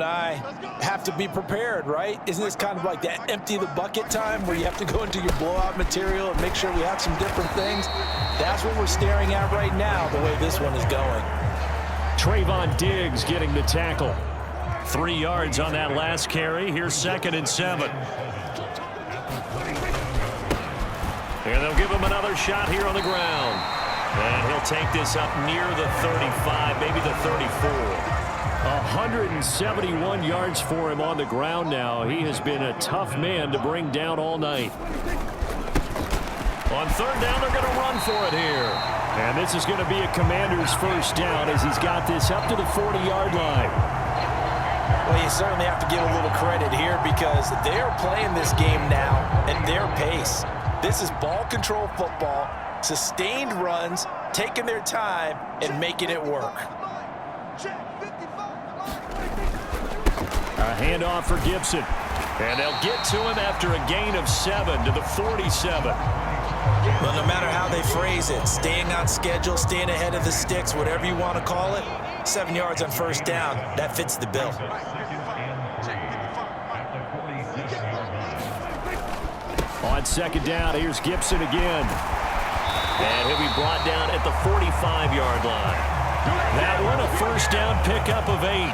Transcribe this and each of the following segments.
I have to be prepared, right? Isn't this kind of like that empty the bucket time where you have to go into your blowout material and make sure we have some different things? That's what we're staring at right now, the way this one is going. Trayvon Diggs getting the tackle. 3 yards on that last carry. Here's 2nd and 7. And they'll give him another shot here on the ground. And he'll take this up near the 35, maybe the 34. 171 yards for him on the ground now. He has been a tough man to bring down all night. On 3rd down, they're going to run for it here. And this is going to be a Commander's first down as he's got this up to the 40-yard line. Well, you certainly have to give a little credit here because they're playing this game now at their pace. This is ball control football, sustained runs, taking their time, and making it work. A handoff for Gibson. And they'll get to him after a gain of 7 to the 47. Well, no matter how they phrase it, staying on schedule, staying ahead of the sticks, whatever you want to call it, 7 yards on 1st down, that fits the bill. On 2nd down, here's Gibson again. And he'll be brought down at the 45-yard line. That one, a 1st down pickup of 8.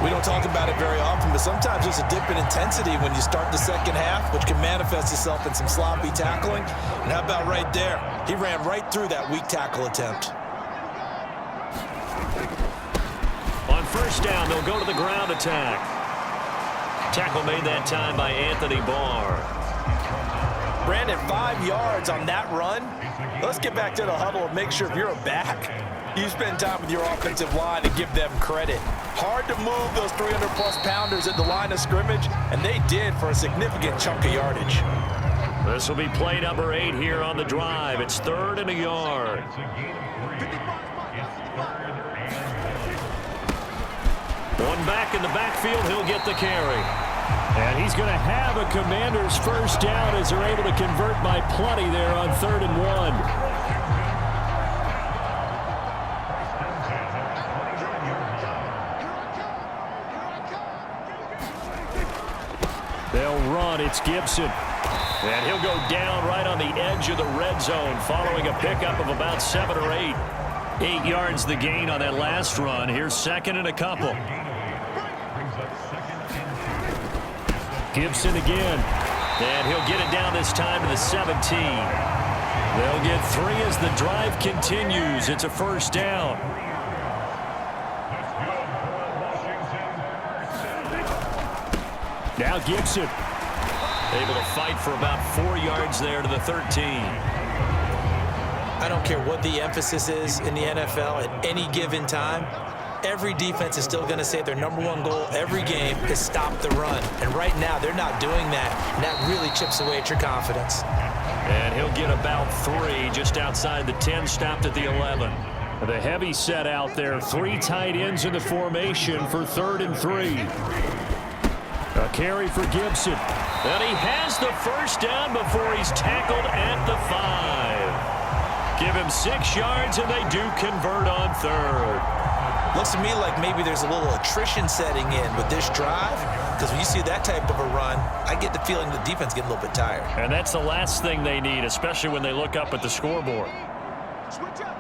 We don't talk about it very often, but sometimes there's a dip in intensity when you start the 2nd half, which can manifest itself in some sloppy tackling. And how about right there? He ran right through that weak tackle attempt. On 1st down, they'll go to the ground attack. Tackle made that time by Anthony Barr. Brandon, 5 yards on that run. Let's get back to the huddle and make sure if you're a back, you spend time with your offensive line and give them credit. Hard to move those 300-plus pounders at the line of scrimmage, and they did for a significant chunk of yardage. This will be play number 8 here on the drive. It's 3rd and a yard. One back in the backfield, he'll get the carry. And he's going to have a Commander's first down as they're able to convert by plenty there on 3rd and 1. They'll run. It's Gibson. And he'll go down right on the edge of the red zone following a pickup of about 7 or 8. 8 yards the gain on that last run. Here's 2nd and a couple. Gibson again. And he'll get it down this time to the 17. They'll get 3 as the drive continues. It's a 1st down. Now Gibson. Able to fight for about 4 yards there to the 13. I don't care what the emphasis is in the NFL at any given time. Every defense is still going to say their #1 goal every game is stop the run. And right now, they're not doing that. And that really chips away at your confidence. And he'll get about 3 just outside the 10, stopped at the 11. The heavy set out there. 3 tight ends in the formation for 3rd and 3. A carry for Gibson. And he has the first down before he's tackled at the 5. Give him 6 yards, and they do convert on 3rd. Looks to me like maybe there's a little attrition setting in with this drive, because when you see that type of a run, I get the feeling the defense getting a little bit tired. And that's the last thing they need, especially when they look up at the scoreboard. Switch up.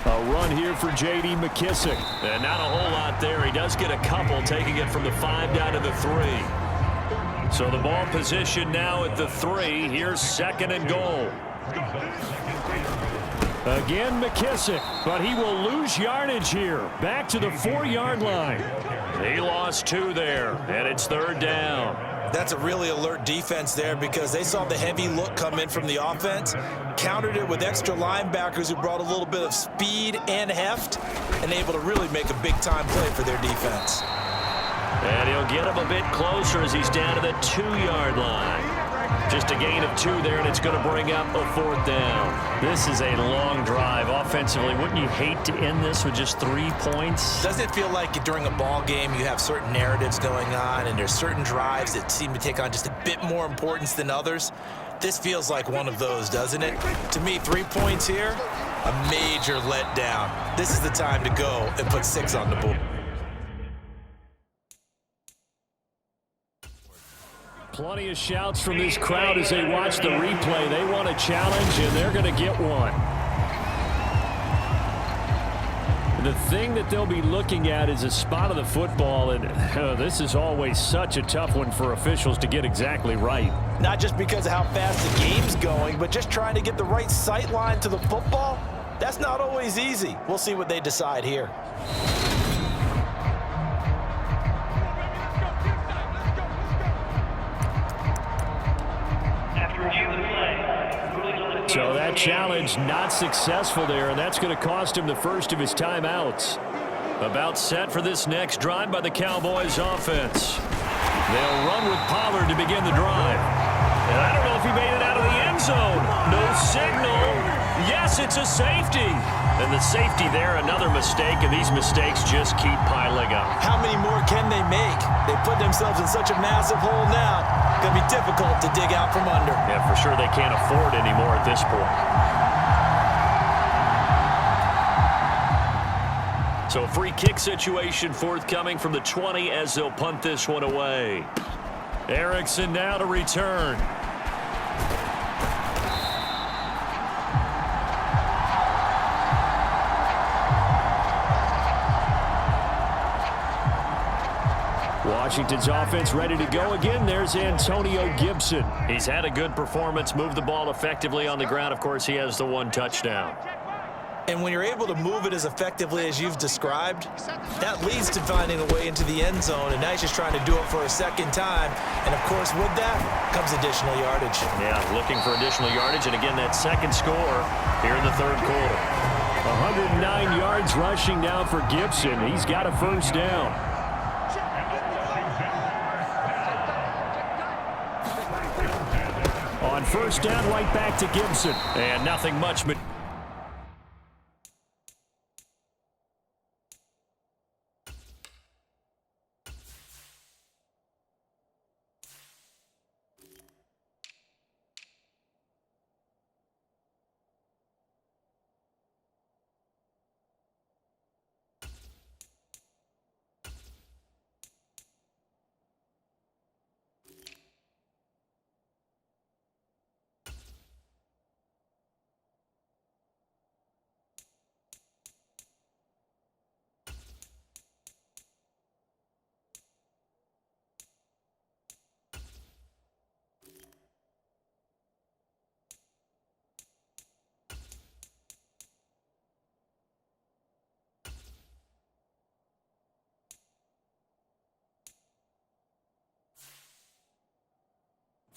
A run here for J.D. McKissick. And not a whole lot there. He does get a couple, taking it from the 5 down to the 3. So the ball position now at the 3. Here's 2nd and goal. Again, McKissick, but he will lose yardage here. Back to the 4-yard line. He lost 2 there, and it's 3rd down. That's a really alert defense there because they saw the heavy look come in from the offense, countered it with extra linebackers who brought a little bit of speed and heft, and able to really make a big-time play for their defense. And he'll get him a bit closer as he's down to the 2-yard line. Just a gain of 2 there, and it's going to bring up a 4th down. This is a long drive offensively. Wouldn't you hate to end this with just 3 points? Doesn't it feel like during a ball game you have certain narratives going on and there's certain drives that seem to take on just a bit more importance than others? This feels like one of those, doesn't it? To me, 3 points here, A major letdown. This is the time to go and put 6 on the board. Plenty of shouts from this crowd as they watch the replay. They want a challenge, and they're going to get one. The thing that they'll be looking at is a spot of the football, and this is always such a tough one for officials to get exactly right. Not just because of how fast the game's going, but just trying to get the right sight line to the football. That's not always easy. We'll see what they decide here. So that challenge not successful there, and that's going to cost him the first of his timeouts. About set for this next drive by the Cowboys offense. They'll run with Pollard to begin the drive. And I don't know if he made it out of the end zone. No signal. Yes, it's a safety. And the safety there, another mistake, and these mistakes just keep piling up. How many more can they make? They put themselves in such a massive hole now. Going to be difficult to dig out from under. Yeah, for sure they can't afford anymore at this point. So a free kick situation forthcoming from the 20 as they'll punt this one away. Erickson now to return. Washington's offense ready to go again. There's Antonio Gibson. He's had a good performance, moved the ball effectively on the ground. Of course, he has the 1 touchdown. And when you're able to move it as effectively as you've described, that leads to finding a way into the end zone, and now he's just trying to do it for a second time. And, of course, with that comes additional yardage. Yeah, looking for additional yardage, and again, that second score here in the third quarter. 109 yards rushing now for Gibson. He's got a first down. On first down, right back to Gibson. And nothing much, but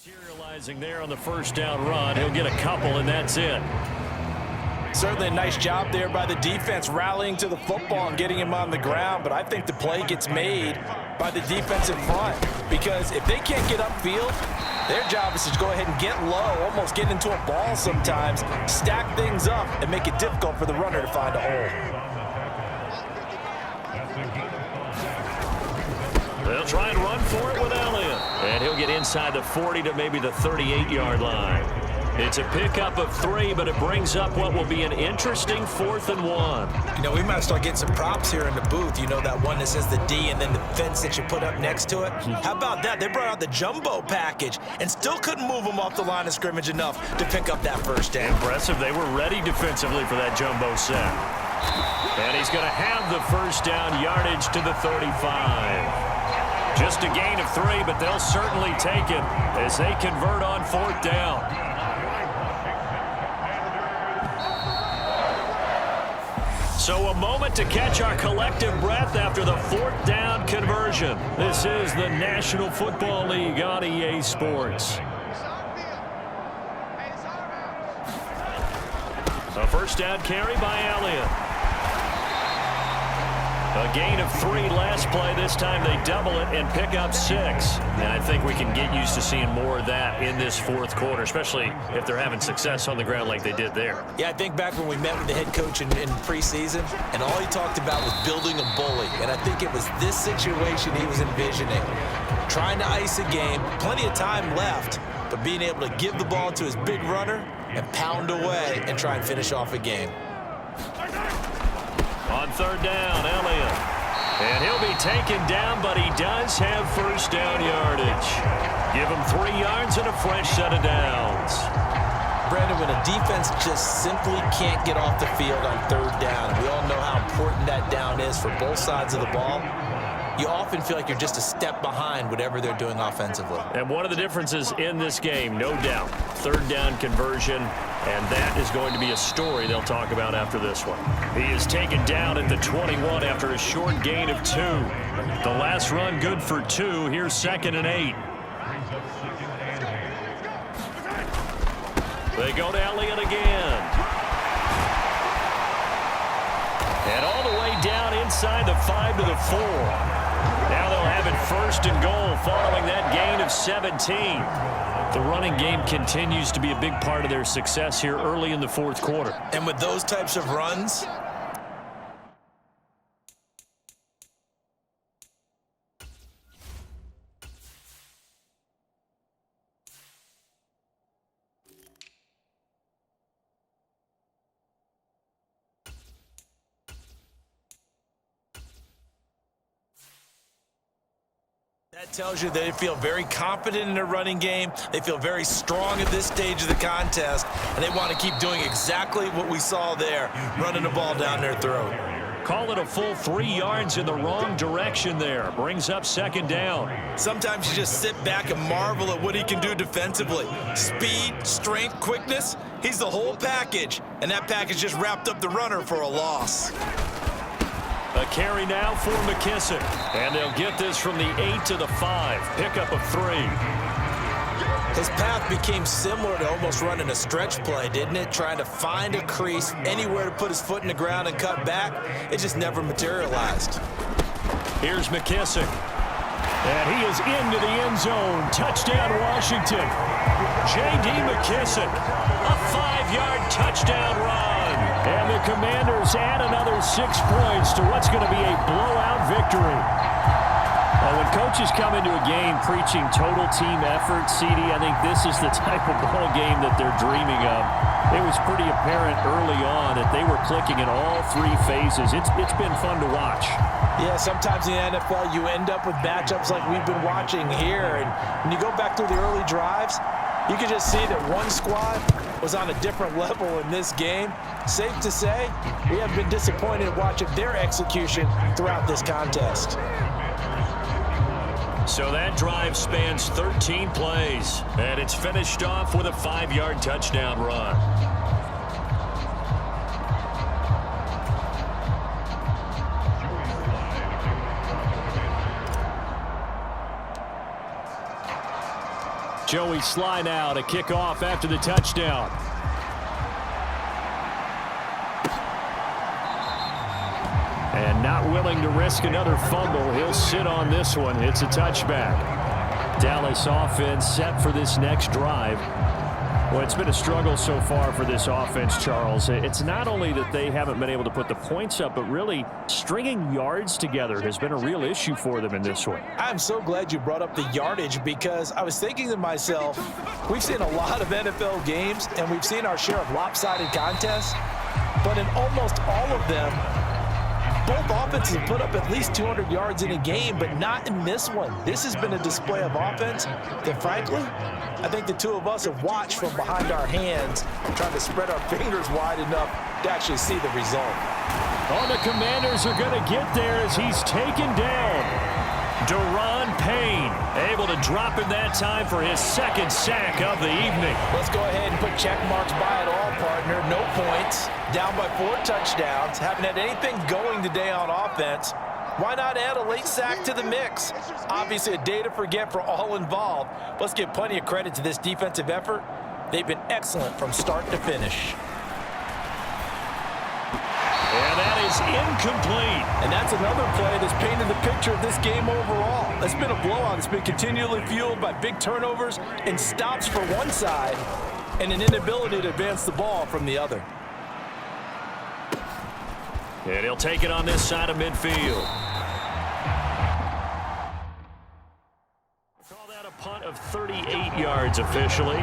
materializing there on the first down run. He'll get a couple, and that's it. Certainly a nice job there by the defense rallying to the football and getting him on the ground, but I think the play gets made by the defensive front because if they can't get upfield, their job is to go ahead and get low, almost get into a ball sometimes, stack things up, and make it difficult for the runner to find a hole. They'll try and run for it with Elliott. And he'll get inside the 40 to maybe the 38-yard line. It's a pickup of 3, but it brings up what will be an interesting 4th and 1. You know, we might start getting some props here in the booth. You know, that one that says the D and then the fence that you put up next to it? How about that? They brought out the jumbo package and still couldn't move them off the line of scrimmage enough to pick up that first down. Impressive. They were ready defensively for that jumbo set. And he's going to have the first down, yardage to the 35. Just a gain of 3, but they'll certainly take it as they convert on 4th down. So a moment to catch our collective breath after the 4th down conversion. This is the National Football League on EA Sports. A first down carry by Elliott. A gain of 3 last play. This time they double it and pick up 6. And I think we can get used to seeing more of that in this 4th quarter, especially if they're having success on the ground like they did there. Yeah, I think back when we met with the head coach in preseason, and all he talked about was building a bully. And I think it was this situation he was envisioning. Trying to ice a game, plenty of time left, but being able to give the ball to his big runner and pound away and try and finish off a game. On third down, Elliott. And he'll be taken down, but he does have first down yardage. Give him 3 yards and a fresh set of downs. Brandon, when a defense just simply can't get off the field on third down, and we all know how important that down is for both sides of the ball, you often feel like you're just a step behind whatever they're doing offensively. And one of the differences in this game, no doubt, third down conversion, and that is going to be a story they'll talk about after this one. He is taken down at the 21 after a short gain of 2. The last run good for 2. Here's 2nd and 8. They go to Elliott again. And all the way down inside the 5 to the 4. Now they'll have it 1st and goal following that gain of 17. The running game continues to be a big part of their success here early in the 4th quarter. And with those types of runs, that tells you they feel very confident in their running game. They feel very strong at this stage of the contest, and they want to keep doing exactly what we saw there, running the ball down their throat. Call it a full 3 yards in the wrong direction there. Brings up 2nd down. Sometimes you just sit back and marvel at what he can do defensively. Speed, strength, quickness, he's the whole package, and that package just wrapped up the runner for a loss. A carry now for McKissick. And they'll get this from the 8 to the 5. Pickup of 3. His path became similar to almost running a stretch play, didn't it? Trying to find a crease, anywhere to put his foot in the ground and cut back. It just never materialized. Here's McKissick. And he is into the end zone. Touchdown, Washington. J.D. McKissick. A 5-yard touchdown run. And the Commanders add another 6 points to what's going to be a blowout victory. When coaches come into a game preaching total team effort, CD, I think this is the type of ball game that they're dreaming of. It was pretty apparent early on that they were clicking in all 3 phases. It's been fun to watch. Yeah, sometimes in the NFL you end up with matchups like we've been watching here. And when you go back through the early drives, you can just see that one squad was on a different level in this game. Safe to say, we have been disappointed watching their execution throughout this contest. So that drive spans 13 plays, and it's finished off with a 5-yard touchdown run. Joey Sly now to kick off after the touchdown. And not willing to risk another fumble. He'll sit on this one. It's a touchback. Dallas offense set for this next drive. Well, it's been a struggle so far for this offense, Charles. It's not only that they haven't been able to put the points up, but really stringing yards together has been a real issue for them in this one. I'm so glad you brought up the yardage, because I was thinking to myself, we've seen a lot of NFL games and we've seen our share of lopsided contests, but in almost all of them, both offenses have put up at least 200 yards in a game, but not in this one. This has been a display of offense that, frankly, I think the two of us have watched from behind our hands, trying to spread our fingers wide enough to actually see the result. Oh, the Commanders are going to get there as he's taken down. Deron Payne able to drop in that time for his 2nd sack of the evening. Let's go ahead and put check marks by it all, partner. No points. Down by 4 touchdowns. Haven't had anything going today on offense. Why not add a late sack to the mix? Obviously a day to forget for all involved. Let's give plenty of credit to this defensive effort. They've been excellent from start to finish. And that is incomplete. And that's another play that's painted the picture of this game overall. It's been a blowout. It's been continually fueled by big turnovers and stops for one side and an inability to advance the ball from the other. And he'll take it on this side of midfield. Call that a punt of 38 yards officially.